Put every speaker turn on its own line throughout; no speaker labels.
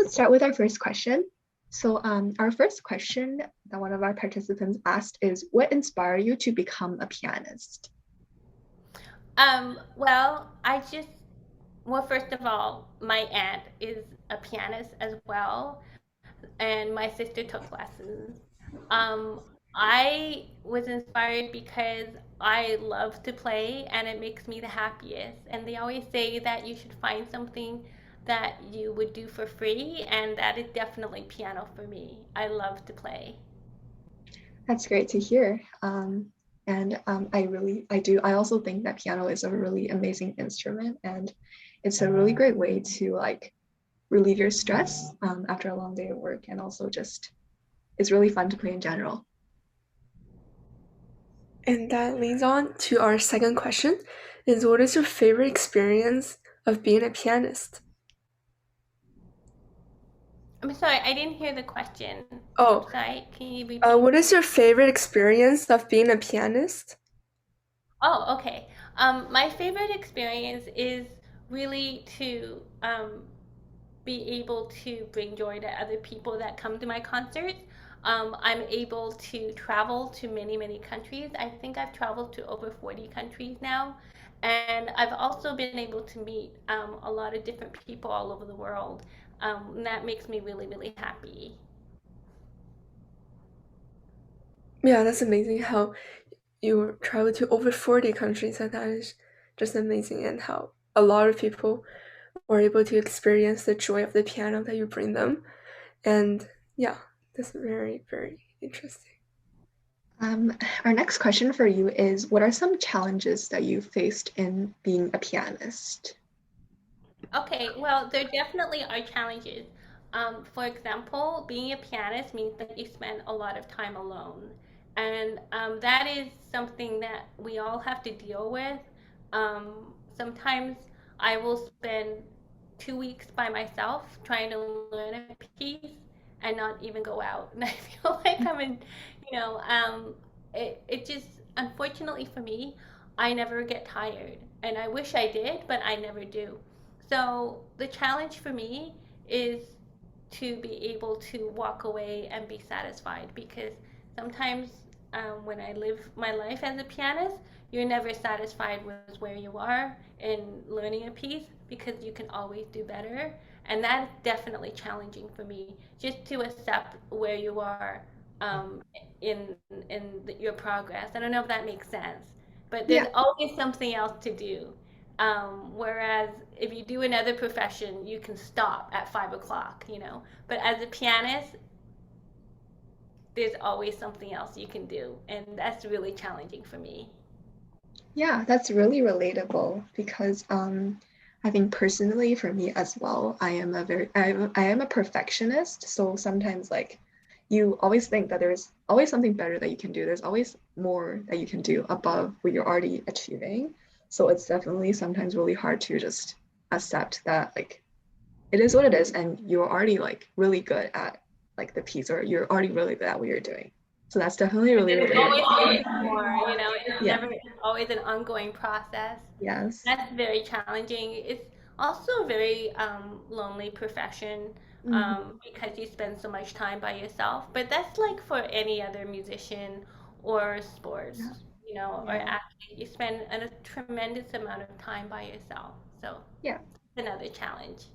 let's start with our first question. So our first question that one of our participants asked is, what inspired you to become a pianist?
Well, first of all, my aunt is a pianist as well, and my sister took lessons. Um, I was inspired because I love to play and it makes me the happiest. And they always say that you should find something that you would do for free, and that is definitely piano for me. I love to play.
That's great to hear. I also think that piano is a really amazing instrument, and it's a really great way to like relieve your stress after a long day of work, and also just it's really fun to play in general.
And that leads on to our second question is what is your favorite experience of being a pianist?
I'm sorry, I didn't hear the question. I'm
Oh,
sorry, can you repeat?
what is your favorite experience of being a pianist?
Oh, okay. My favorite experience is really to be able to bring joy to other people that come to my concerts. I'm able to travel to many, many countries. I think I've traveled to over 40 countries now. And I've also been able to meet a lot of different people all over the world. And that makes me really, really happy.
Yeah, that's amazing how you travel to over 40 countries, and that is just amazing, and how a lot of people were able to experience the joy of the piano that you bring them. And yeah, that's very, very interesting.
Our next question for you is, what are some challenges that you faced in being a pianist?
Okay, well, there definitely are challenges. For example, being a pianist means that you spend a lot of time alone. And that is something that we all have to deal with. Sometimes I will spend 2 weeks by myself trying to learn a piece and not even go out. And I feel like it just, unfortunately for me, I never get tired. And I wish I did, but I never do. So the challenge for me is to be able to walk away and be satisfied, because sometimes when I live my life as a pianist, you're never satisfied with where you are in learning a piece because you can always do better. And that's definitely challenging for me, just to accept where you are um, your progress. I don't know if that makes sense, but
Yeah,
there's always something else to do. Whereas if you do another profession, you can stop at 5 o'clock. But as a pianist, there's always something else you can do, and that's really challenging for me.
yeah, that's really relatable because I think personally for me as well, I am a perfectionist. So sometimes like you always think that there's always something better that you can do. There's always more that you can do above what you're already achieving. So it's definitely sometimes really hard to just accept that like it is what it is and you're already like really good at like the piece or you're already really good at what you're doing. So that's definitely
But
really
there's always room
relatable.
for more.
Yeah.
It's always an ongoing process.
Yes.
That's very challenging. It's also a very lonely profession
Mhm.
because you spend so much time by yourself. But that's like for any other musician or
Yeah.
sports, or
Yeah.
athlete. You spend a tremendous amount of time by yourself. So
Yeah.
it's another challenge.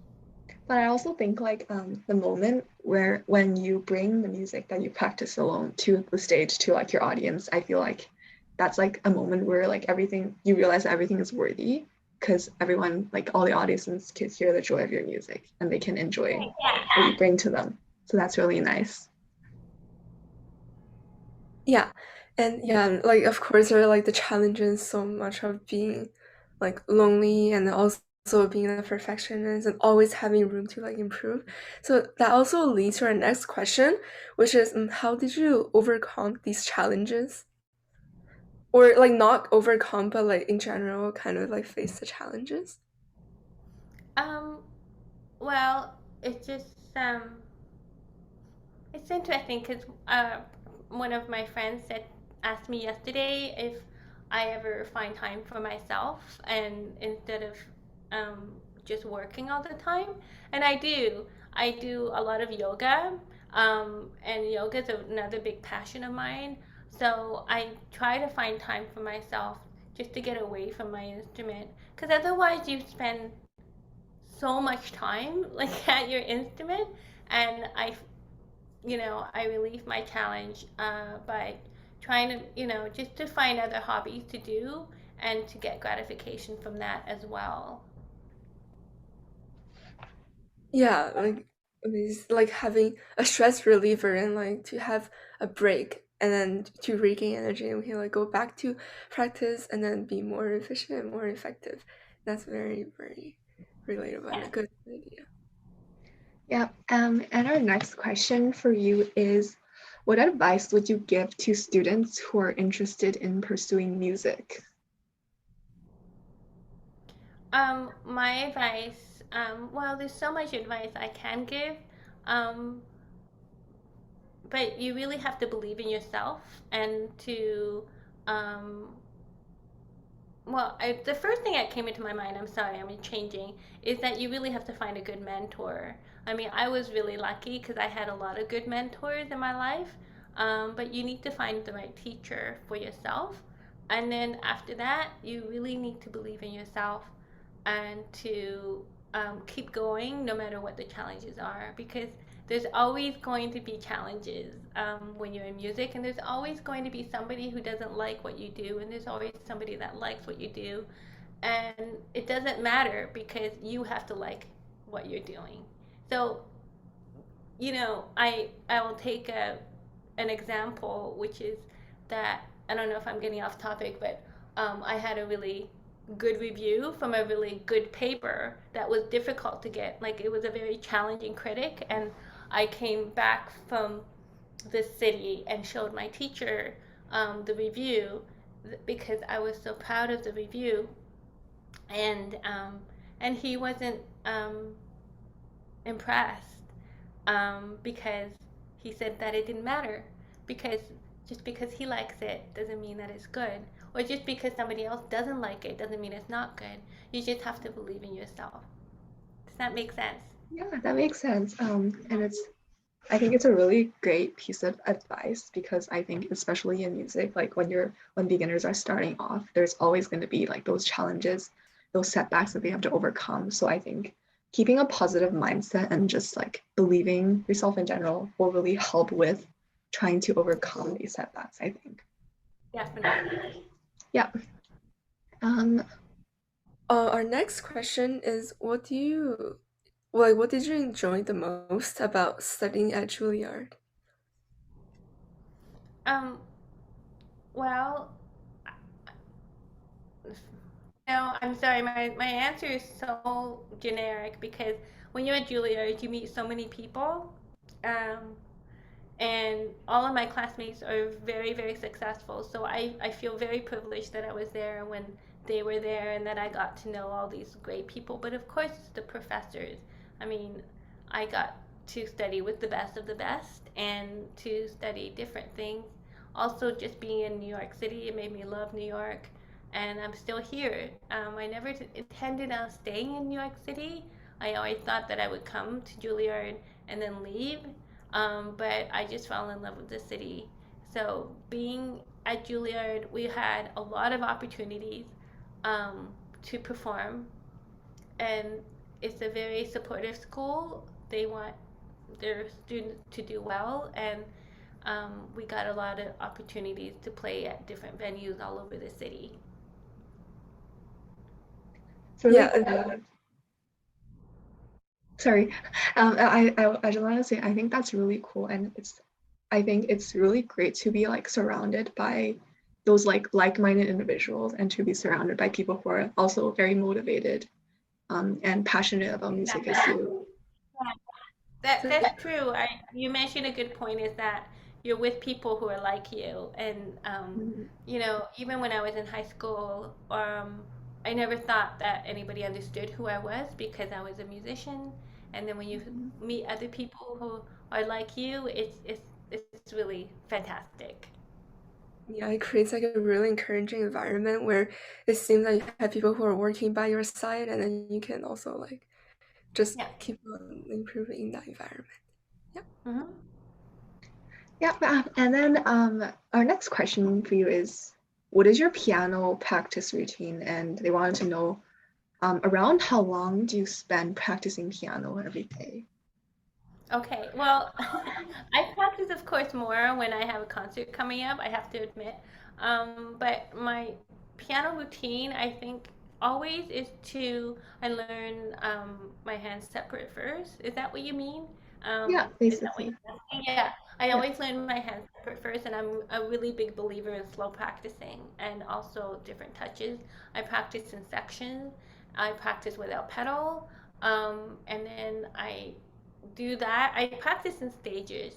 But I also think like the moment where when you bring the music that you practice alone to the stage to like your audience, I feel like that's like a moment where like everything you realize that everything is worthy because everyone like all the audiences can hear the joy of your music and they can enjoy what you bring to them. So that's really nice.
Yeah. And yeah, like of course there are like the challenges so much of being like lonely and also being a perfectionist and always having room to like improve. So that also leads to our next question, which is how did you overcome these challenges? Or like not overcome, but like in general kind of like face the challenges?
Um, well, it's just it's interesting because one of my friends asked me yesterday if I ever find time for myself and instead of just working all the time, and I do. I do a lot of yoga, and yoga is another big passion of mine. So I try to find time for myself just to get away from my instrument, because otherwise you spend so much time like at your instrument, and I relieve my challenge by trying to, just to find other hobbies to do and to get gratification from that as well.
Yeah, like it's like having a stress reliever and like to have a break and then to regain energy and we can like go back to practice and then be more efficient and more effective. That's very, very relatable and
Yeah.
a good idea.
Yeah. And our next question for you is, what advice would you give to students who are interested in pursuing music?
My advice, well, there's so much advice I can give, um, but you really have to believe in yourself and to, um, the first thing that came into my mind, I'm sorry, I'm changing, is that you really have to find a good mentor. I mean, I was really lucky because I had a lot of good mentors in my life, but you need to find the right teacher for yourself. And then after that, you really need to believe in yourself and to keep going no matter what the challenges are, because there's always going to be challenges when you're in music, and there's always going to be somebody who doesn't like what you do, and there's always somebody that likes what you do, and it doesn't matter because you have to like what you're doing. So I will take an example, which is that I don't know if I'm getting off topic, but I had a really good review from a really good paper that was difficult to get. Like, it was a very challenging critic, and I came back from the city and showed my teacher the review because I was so proud of the review, and he wasn't um, impressed because he said that it didn't matter, because just because he likes it doesn't mean that it's good, or just because somebody else doesn't like it doesn't mean it's not good. You just have to believe in yourself. Does that make sense?
Yeah, that makes sense. And I think it's a really great piece of advice because I think especially in music, like when beginners are starting off, there's always going to be like those challenges, those setbacks that they have to overcome. So I think keeping a positive mindset and just like believing yourself in general will really help with trying to overcome these setbacks, I think.
Definitely.
Yeah. Um,
Our next question is what did you enjoy the most about studying at Juilliard?
um well, no, I'm sorry, my answer is so generic because when you're at Juilliard you meet so many people, um and all of my classmates are very, very successful. So I feel very privileged that I was there when they were there and that I got to know all these great people. But of course, the professors. I mean, I got to study with the best of the best and to study different things. Also, just being in New York City, it made me love New York, and I'm still here. I never intended on staying in New York City. I always thought that I would come to Juilliard and then leave, but I just fell in love with the city. So being at Juilliard, we had a lot of opportunities to perform, and it's a very supportive school. They want their students to do well, and we got a lot of opportunities to play at different venues all over the city.
it's really
Yeah,
cool. Sorry. I just want to say I think that's really cool, and I think it's really great to be like surrounded by those like-minded individuals and to be surrounded by people who are also very motivated and passionate about music as you.
That's true. You mentioned a good point, is that you're with people who are like you, and
Mhm.
even when I was in high school, I never thought that anybody understood who I was because I was a musician. And then when you meet other people who are like you, it's really fantastic.
yeah, it creates like a really encouraging environment where it seems like you have people who are working by your side and then you can also like just
Yeah.
keep on improving in that environment. Yeah.
Hmm.
Yeah, and then our next question for you is, what is your piano practice routine? And they wanted to know around how long do you spend practicing piano every day?
Okay, well, I practice, of course, more when I have a concert coming up, I have to admit. But my piano routine, I think, always is to I learn my hands separate first. Is that what you mean?
Yeah,
Is that what
basically.
you're asking? Yeah, I
Yeah.
always learn my hands separate first, and I'm a really big believer in slow practicing and also different touches. I practice in sections. I practice without pedal, and then I do that. I practice in stages,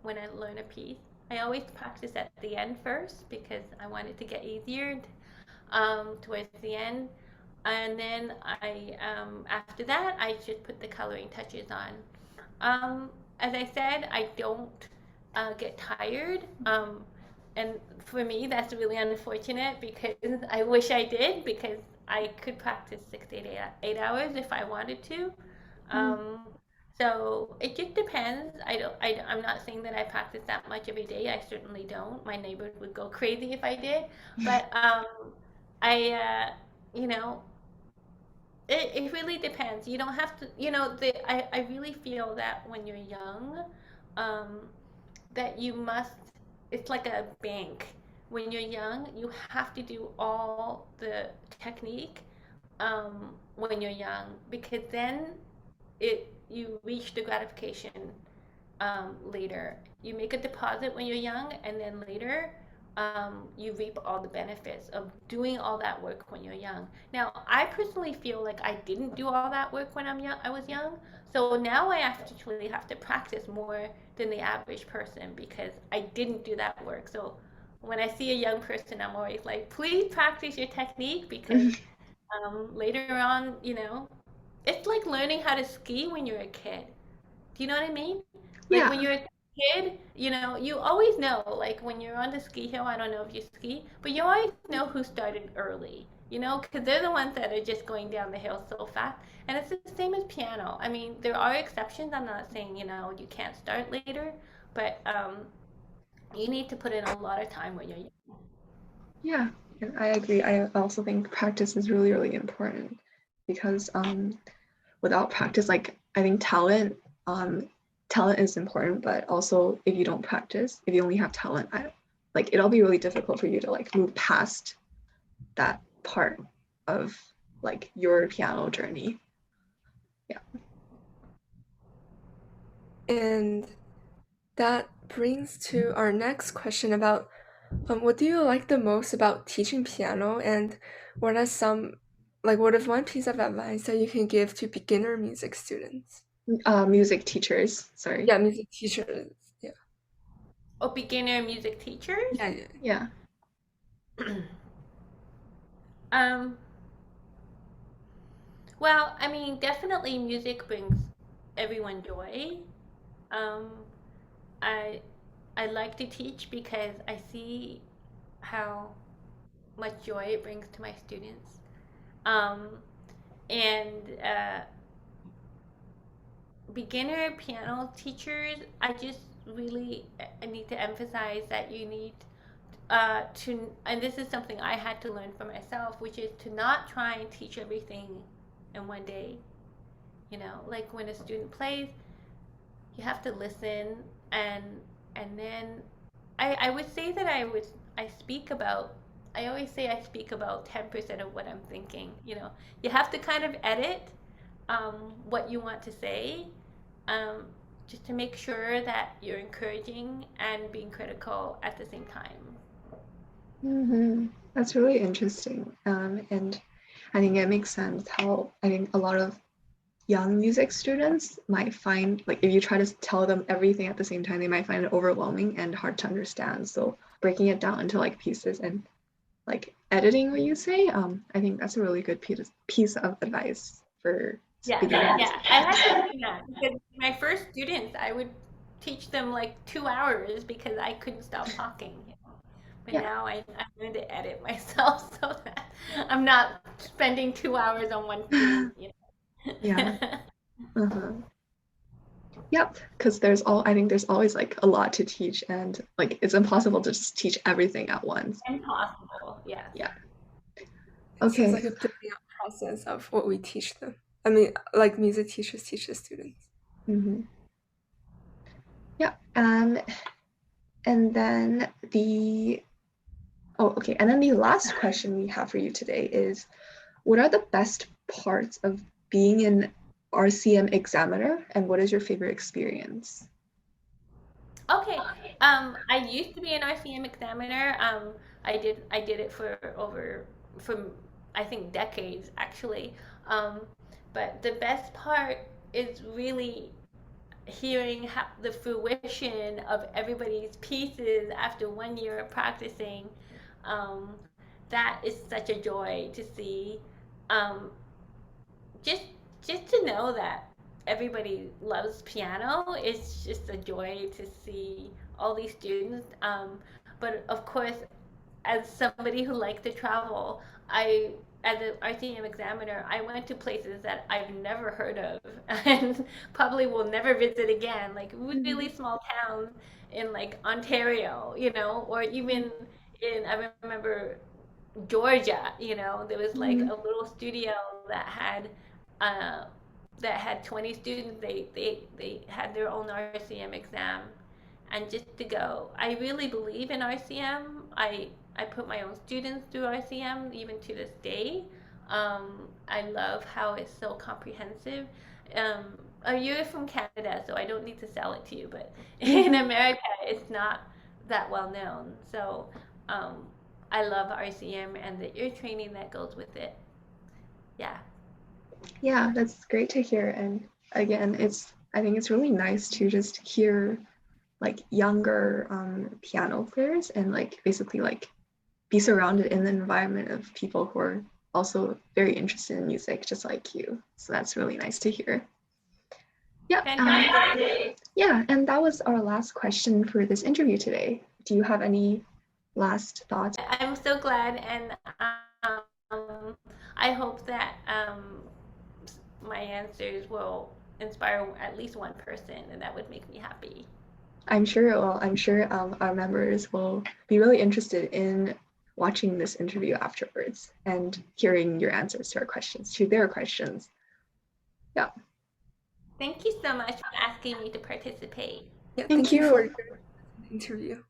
when I learn a piece. I always practice at the end first because I want it to get easier towards the end. And then after that, I just put the coloring touches on. As I said, I don't get tired. And for me, that's really unfortunate because I wish I did because I could practice 6 to 8 hours if I wanted to.
Mm.
Um, so it just depends. I'm not saying that I practice that much every day. I certainly don't. My neighbors would go crazy if I did. But I, you know, it really depends. You don't have to, I really feel that when you're young, um, that you must, it's like a bank. When you're young, you have to do all the technique when you're young because then you reach the gratification later. You make a deposit when you're young, and then later you reap all the benefits of doing all that work when you're young. Now, I personally feel like I didn't do all that work when I was young. So now I actually have to practice more than the average person because I didn't do that work. So when I see a young person, I'm always like, please practice your technique because later on, it's like learning how to ski when you're a kid. Do you know what I mean? Like
Yeah.
when you're a kid, you always know, like when you're on the ski hill, I don't know if you ski, but you always know who started early, because they're the ones that are just going down the hill so fast. And it's the same as piano. I mean, there are exceptions. I'm not saying, you can't start later, but you need to put in a lot of time when you're young.
Yeah, and I agree. I also think practice is really, really important because without practice, like I think um, talent is important, but also if you don't practice, if you only have talent, like it'll be really difficult for you to like move past that part of like your piano journey. Yeah.
And that brings to our next question about what do you like the most about teaching piano, and what are some, like, what is one piece of advice that you can give to beginner music students?
Music teachers, sorry.
Yeah, music teachers. Yeah.
Or beginner music teachers.
Yeah, yeah.
Yeah.
um, well, I mean, definitely music brings everyone joy. Um, I I like to teach because I see how much joy it brings to my students. Um, and beginner piano teachers, I just really I need to emphasize that you need and this is something I had to learn for myself, which is to not try and teach everything in one day. Like when a student plays, you have to listen and then I would say that I speak about I always say I speak about 10% of what I'm thinking. You have to kind of edit what you want to say, um, just to make sure that you're encouraging and being critical at the same time.
That's really interesting. And I think it makes sense how I think a lot of young music students might find like if you try to tell them everything at the same time, they might find it overwhelming and hard to understand. So breaking it down into like pieces and like editing what you say, I think that's a really good piece of advice for
Yeah,
beginners.
yeah. I had to learn that because my first students, I would teach them like 2 hours because I couldn't stop talking. But
Yeah,
now I'm going to edit myself so that I'm not spending 2 hours on one student.
yeah, Uh-huh. Yep, because I think there's always like a lot to teach, and like it's impossible to just teach everything at once.
Impossible, yes.
Yeah.
So it's
Okay.
like a building up process of what we teach them. I mean, like music teachers teach the students.
Hmm. Yeah. And then and then the last question we have for you today is, what are the best parts of being an RCM examiner, and what is your favorite experience?
Okay. I used to be an RCM examiner. I did it for from I think decades actually. Um, but the best part is really hearing how, the fruition of everybody's pieces after 1 year of practicing. Um, that is such a joy to see. Um, just just to know that everybody loves piano, it's just a joy to see all these students. But of course, as somebody who likes to travel, I, as an RTM examiner, I went to places that I've never heard of and probably will never visit again, like really small towns in like Ontario, or even I remember Georgia, there was like
Mhm.
a little studio that had uh, 20 students. They had their own RCM exam, and just to go, I really believe in RCM. I put my own students through RCM even to this day. I love how it's so comprehensive. Um, you're from Canada, so I don't need to sell it to you, but in
Mhm.
America, it's not that well known. So um, I love RCM and the ear training that goes with it. Yeah.
Yeah, that's great to hear. And again, I think it's really nice to just hear like younger piano players and like basically like be surrounded in the environment of people who are also very interested in music, just like you. So that's really nice to hear. Yeah.
Fantastic.
Yeah, and that was our last question for this interview today. Do you have any last thoughts?
I'm so glad, and I hope that my answers will inspire at least one person, and that would make me happy.
I'm sure it will. I'm sure our members will be really interested in watching this interview afterwards and hearing your answers to our questions, to their questions. Yeah.
Thank you so much for asking me to participate.
Yeah,
Thank
thank you for
you.
the interview.